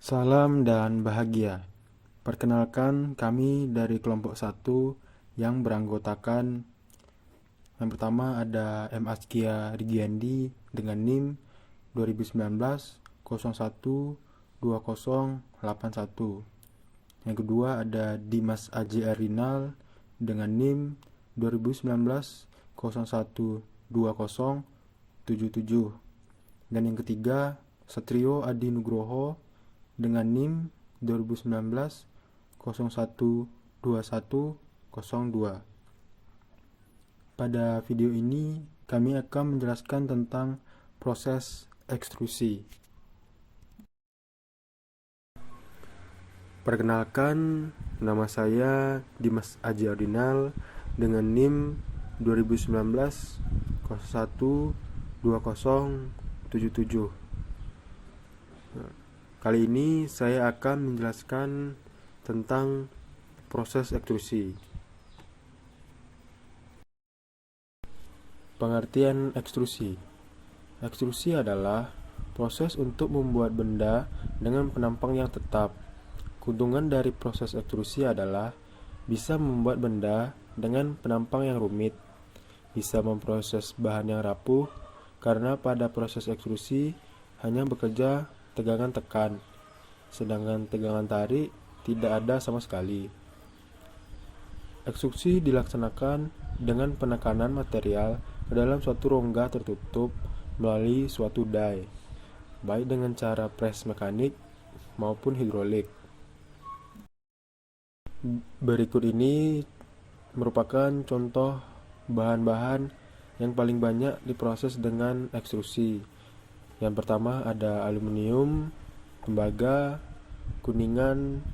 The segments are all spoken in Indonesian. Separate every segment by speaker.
Speaker 1: Salam dan bahagia. Perkenalkan, kami dari kelompok 1 yang beranggotakan yang pertama ada M. Askia Rigiandi dengan NIM 2019 01 2081. Yang kedua ada Dimas Aji Arinal dengan NIM 2019 01 2077. Dan yang ketiga Satrio Adi Nugroho dengan NIM 2019 01 2102. Pada video ini kami akan menjelaskan tentang proses ekstrusi. Perkenalkan, nama saya Dimas Aji Arinal dengan NIM 2019 01 2077. Kali ini saya akan menjelaskan tentang proses ekstrusi. Pengertian ekstrusi. Ekstrusi adalah proses untuk membuat benda dengan penampang yang tetap. Keuntungan dari proses ekstrusi adalah bisa membuat benda dengan penampang yang rumit, bisa memproses bahan yang rapuh, karena pada proses ekstrusi hanya bekerja tegangan tekan, sedangkan tegangan tarik tidak ada sama sekali. Ekstrusi dilaksanakan dengan penekanan material ke dalam suatu rongga tertutup melalui suatu die, baik dengan cara pres mekanik maupun hidrolik. Berikut ini merupakan contoh bahan-bahan yang paling banyak diproses dengan ekstrusi. Yang pertama ada aluminium, tembaga, kuningan,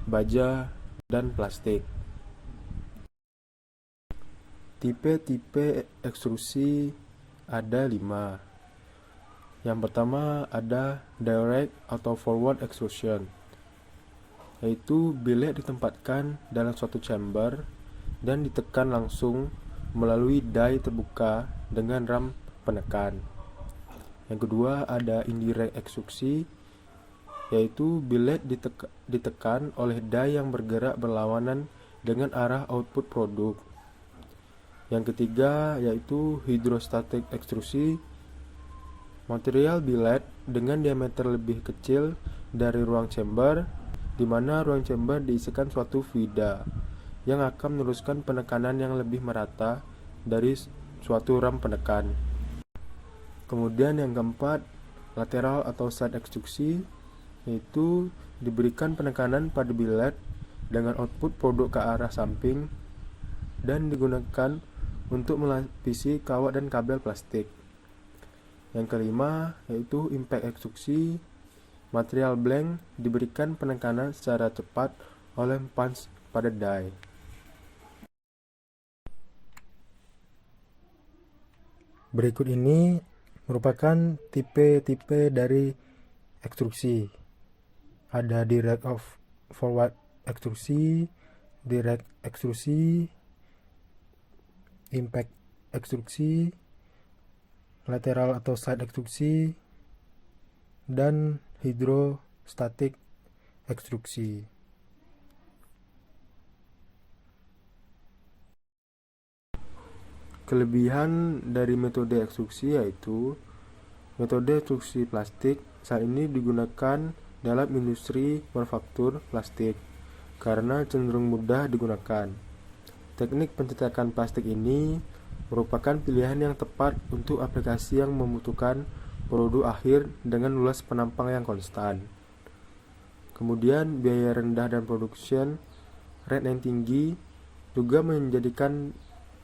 Speaker 1: baja, dan plastik. Tipe-tipe ekstrusi ada 5. Yang pertama ada direct atau forward extrusion, yaitu bilek ditempatkan dalam suatu chamber dan ditekan langsung melalui die terbuka dengan ram penekan. Yang kedua ada indirect ekstrusi, yaitu bilek ditekan oleh die yang bergerak berlawanan dengan arah output produk. Yang ketiga yaitu hydrostatic ekstrusi, material billet dengan diameter lebih kecil dari ruang chamber, di mana ruang chamber diisikan suatu vida yang akan meneruskan penekanan yang lebih merata dari suatu ram penekan. Kemudian yang keempat, lateral atau side ekstrusi, yaitu diberikan penekanan pada billet dengan output produk ke arah samping dan digunakan untuk melapisi kawat dan kabel plastik. Yang kelima yaitu impact ekstrusi, material blank diberikan penekanan secara cepat oleh punch pada die. Berikut ini merupakan tipe-tipe dari ekstrusi. Ada direct of forward ekstrusi, direct ekstrusi, impact ekstruksi, lateral atau side ekstruksi, dan hydrostatic ekstruksi. Kelebihan dari metode ekstruksi yaitu metode ekstruksi plastik saat ini digunakan dalam industri manufaktur plastik karena cenderung mudah digunakan. Teknik pencetakan plastik ini merupakan pilihan yang tepat untuk aplikasi yang membutuhkan produk akhir dengan luas penampang yang konstan. Kemudian biaya rendah dan production rate yang tinggi juga menjadikan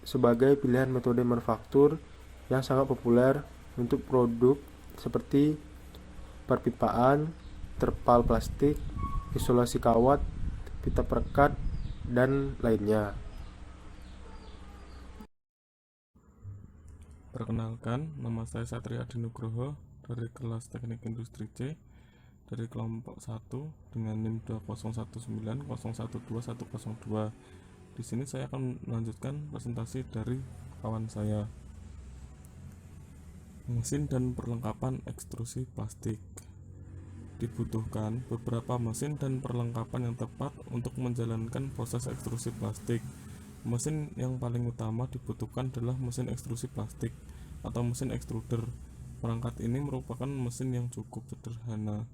Speaker 1: sebagai pilihan metode manufaktur yang sangat populer untuk produk seperti perpipaan, terpal plastik, isolasi kawat, pita perekat, dan lainnya.
Speaker 2: Perkenalkan, nama saya Satrio Adi Nugroho dari kelas Teknik Industri C dari kelompok 1 dengan NIM 20190121102. Di sini saya akan melanjutkan presentasi dari kawan saya. Mesin dan perlengkapan ekstrusi plastik. dibutuhkan beberapa mesin dan perlengkapan yang tepat untuk menjalankan proses ekstrusi plastik. Mesin yang paling utama dibutuhkan adalah mesin ekstrusi plastik atau mesin ekstruder. Perangkat ini merupakan mesin yang cukup sederhana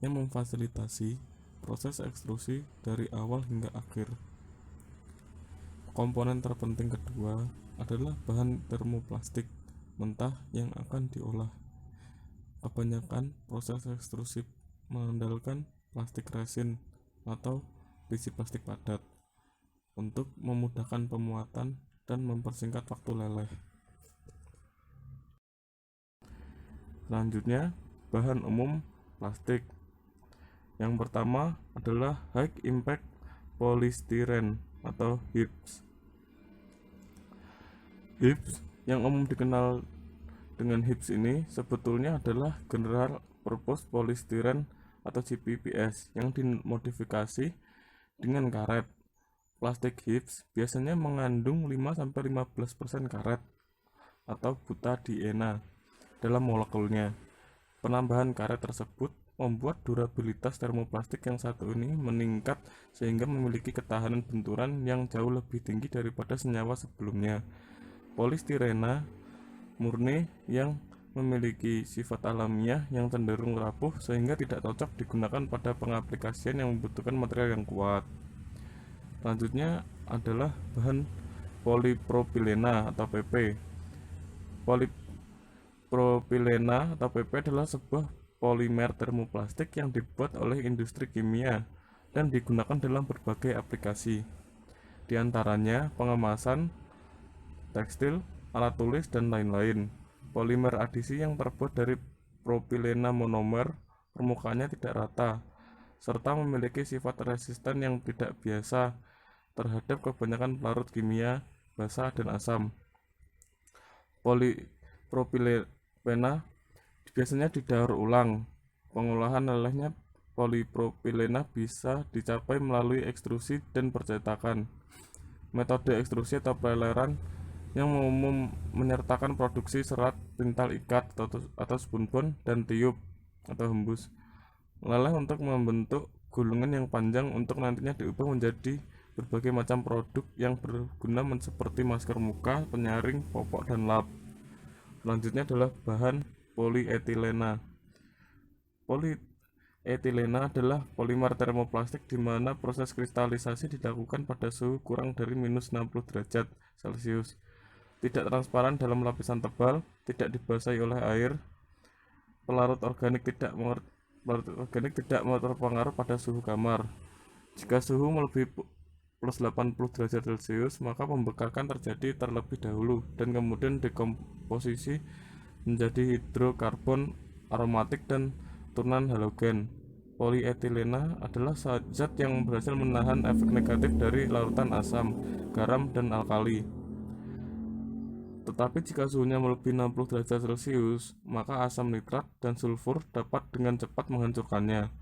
Speaker 2: yang memfasilitasi proses ekstrusi dari awal hingga akhir. Komponen terpenting kedua adalah bahan termoplastik mentah yang akan diolah. Kebanyakan proses ekstrusi mengandalkan plastik resin atau biji plastik padat untuk memudahkan pemuatan dan mempersingkat waktu leleh. Selanjutnya, bahan umum plastik. Yang pertama adalah High Impact Polystyrene atau HIPS. HIPS yang umum dikenal dengan HIPS ini sebetulnya adalah General Purpose Polystyrene atau GPPS yang dimodifikasi dengan karet. Plastik HIPS biasanya mengandung 5-15% karet atau butadiena dalam molekulnya. Penambahan karet tersebut membuat durabilitas termoplastik yang satu ini meningkat sehingga memiliki ketahanan benturan yang jauh lebih tinggi daripada senyawa sebelumnya. Polystyrena murni yang memiliki sifat alamiah yang cenderung rapuh sehingga tidak cocok digunakan pada pengaplikasian yang membutuhkan material yang kuat. Selanjutnya adalah bahan polipropilena atau PP. Polipropilena atau PP adalah sebuah polimer termoplastik yang dibuat oleh industri kimia dan digunakan dalam berbagai aplikasi. Di antaranya pengemasan, tekstil, alat tulis, dan lain-lain. Polimer adisi yang terbuat dari propilena monomer permukaannya tidak rata, serta memiliki sifat resisten yang tidak biasa terhadap kebanyakan pelarut kimia, basa, dan asam. Polipropilena biasanya didaur ulang. Pengolahan lelehnya polipropilena bisa dicapai melalui ekstrusi dan percetakan. Metode ekstrusi atau peleran yang umum menyertakan produksi serat, pintal ikat atau spunbon, dan tiup atau hembus leleh untuk membentuk gulungan yang panjang untuk nantinya diubah menjadi berbagai macam produk yang berguna seperti masker muka, penyaring, popok, dan lap. Selanjutnya adalah bahan polietilena. Polietilena adalah polimer termoplastik di mana proses kristalisasi dilakukan pada suhu kurang dari -60 derajat Celcius. Tidak transparan dalam lapisan tebal, tidak dibasahi oleh air, pelarut organik tidak terpengaruh pada suhu kamar. Jika suhu melebihi +80 derajat Celcius, maka pembekakan terjadi terlebih dahulu dan kemudian dekomposisi menjadi hidrokarbon aromatik dan turunan halogen. Polietilena adalah zat yang berhasil menahan efek negatif dari larutan asam, garam, dan alkali. Tetapi jika suhunya melebihi 60 derajat Celcius, maka asam nitrat dan sulfur dapat dengan cepat menghancurkannya.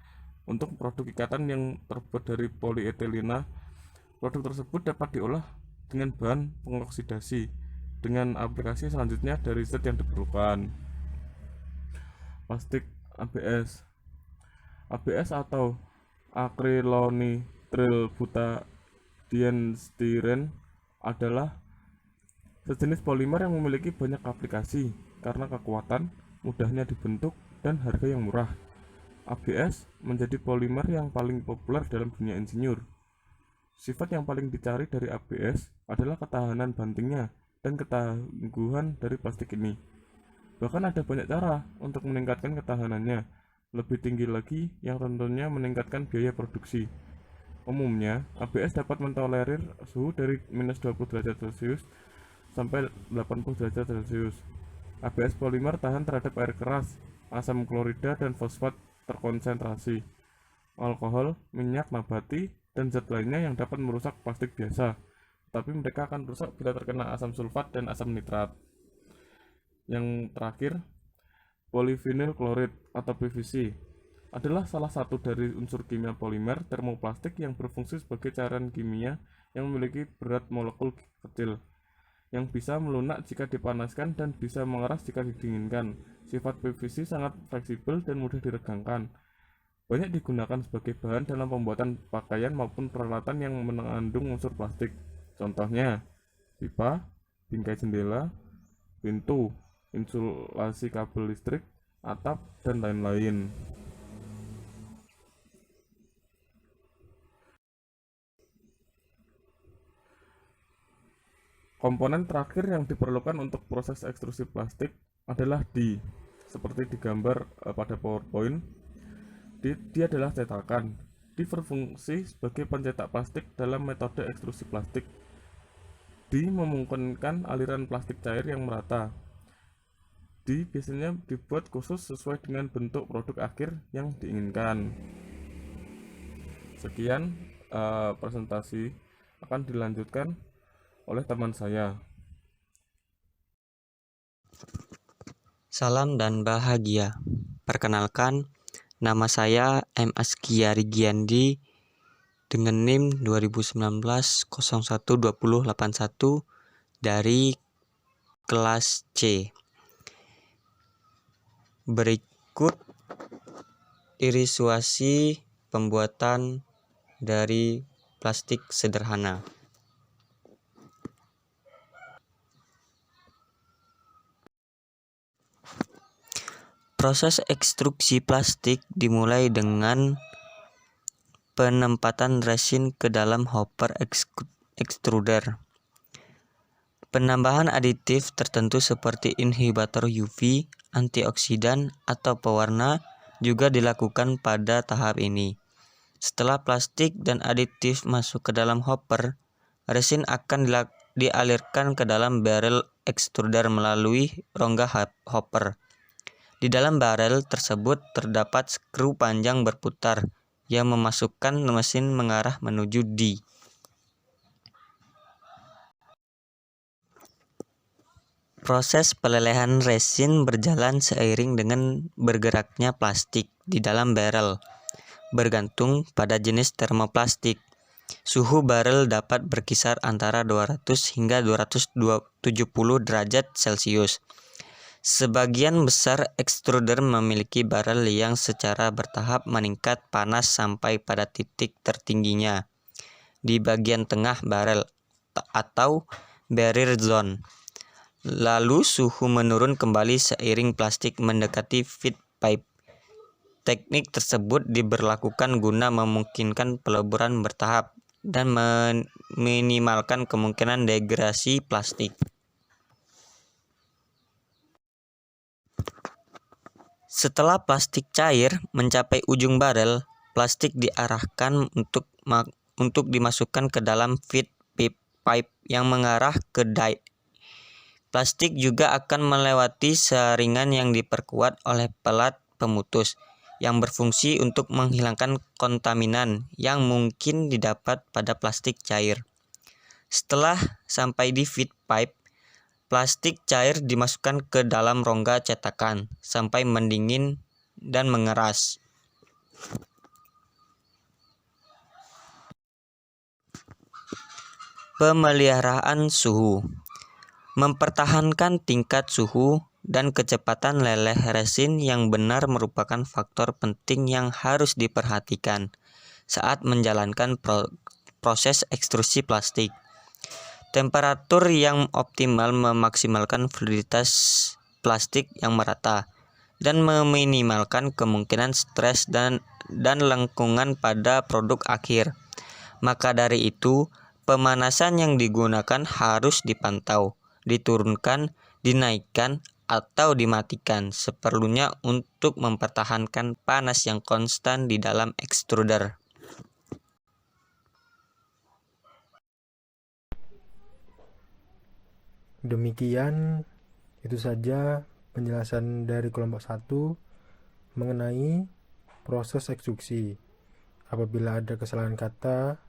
Speaker 2: Untuk produk ikatan yang terbuat dari polietilena, produk tersebut dapat diolah dengan bahan pengoksidasi dengan aplikasi selanjutnya dari zat yang diperlukan. Plastik ABS. ABS atau akrylonitrile butadienstyrene adalah sejenis polimer yang memiliki banyak aplikasi karena kekuatan, mudahnya dibentuk, dan harga yang murah. ABS menjadi polimer yang paling populer dalam dunia insinyur. Sifat yang paling dicari dari ABS adalah ketahanan bantingnya dan ketangguhan dari plastik ini. Bahkan ada banyak cara untuk meningkatkan ketahanannya. Lebih tinggi lagi yang tentunya meningkatkan biaya produksi. Umumnya, ABS dapat mentolerir suhu dari -20 derajat Celcius sampai 80 derajat Celcius. ABS polimer tahan terhadap air keras, asam klorida dan fosfat terkonsentrasi, alkohol, minyak nabati, dan zat lainnya yang dapat merusak plastik biasa. Tapi mereka akan rusak bila terkena asam sulfat dan asam nitrat. Yang terakhir, polyvinyl chloride atau PVC adalah salah satu dari unsur kimia polimer termoplastik yang berfungsi sebagai cairan kimia yang memiliki berat molekul kecil yang bisa melunak jika dipanaskan dan bisa mengeras jika didinginkan. Sifat PVC sangat fleksibel dan mudah diregangkan. Banyak digunakan sebagai bahan dalam pembuatan pakaian maupun peralatan yang mengandung unsur plastik. Contohnya, pipa, bingkai jendela, pintu, insulasi kabel listrik, atap, dan lain-lain. Komponen terakhir yang diperlukan untuk proses ekstrusi plastik adalah seperti digambar pada PowerPoint. Dia adalah cetakan. Berfungsi sebagai pencetak plastik dalam metode ekstrusi plastik. Memungkinkan aliran plastik cair yang merata. Biasanya dibuat khusus sesuai dengan bentuk produk akhir yang diinginkan. Sekian presentasi, akan dilanjutkan oleh teman saya.
Speaker 3: Salam dan bahagia. Perkenalkan, nama saya M. Askia Rigiandi dengan NIM 2019-012081 dari kelas C. Berikut ilustrasi pembuatan dari plastik sederhana. Proses ekstruksi plastik dimulai dengan penempatan resin ke dalam hopper extruder. Penambahan aditif tertentu seperti inhibitor UV, antioksidan, atau pewarna juga dilakukan pada tahap ini. Setelah plastik dan aditif masuk ke dalam hopper, resin akan dialirkan ke dalam barrel extruder melalui rongga hopper. Di dalam barel tersebut terdapat skru panjang berputar yang memasukkan mesin mengarah menuju D. Proses pelelehan resin berjalan seiring dengan bergeraknya plastik di dalam barel, bergantung pada jenis termoplastik. Suhu barel dapat berkisar antara 200 hingga 270 derajat Celcius. Sebagian besar extruder memiliki barel yang secara bertahap meningkat panas sampai pada titik tertingginya di bagian tengah barel atau barrier zone. Lalu suhu menurun kembali seiring plastik mendekati feed pipe. Teknik tersebut diberlakukan guna memungkinkan peleburan bertahap dan meminimalkan kemungkinan degradasi plastik. Setelah plastik cair mencapai ujung barel, plastik diarahkan untuk dimasukkan ke dalam feed pipe yang mengarah ke die. Plastik juga akan melewati saringan yang diperkuat oleh pelat pemutus yang berfungsi untuk menghilangkan kontaminan yang mungkin didapat pada plastik cair. Setelah sampai di feed pipe, plastik cair dimasukkan ke dalam rongga cetakan sampai mendingin dan mengeras. Pemeliharaan suhu. Mempertahankan tingkat suhu dan kecepatan leleh resin yang benar merupakan faktor penting yang harus diperhatikan saat menjalankan proses ekstrusi plastik. Temperatur yang optimal memaksimalkan fluiditas plastik yang merata dan meminimalkan kemungkinan stres dan lengkungan pada produk akhir. Maka dari itu, pemanasan yang digunakan harus dipantau, diturunkan, dinaikkan, atau dimatikan seperlunya untuk mempertahankan panas yang konstan di dalam extruder.
Speaker 1: Demikian itu saja penjelasan dari kelompok 1 mengenai proses ekstruksi. Apabila ada kesalahan kata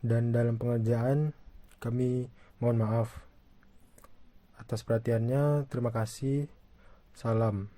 Speaker 1: dan dalam pengerjaan, kami mohon maaf. Atas perhatiannya, terima kasih. Salam.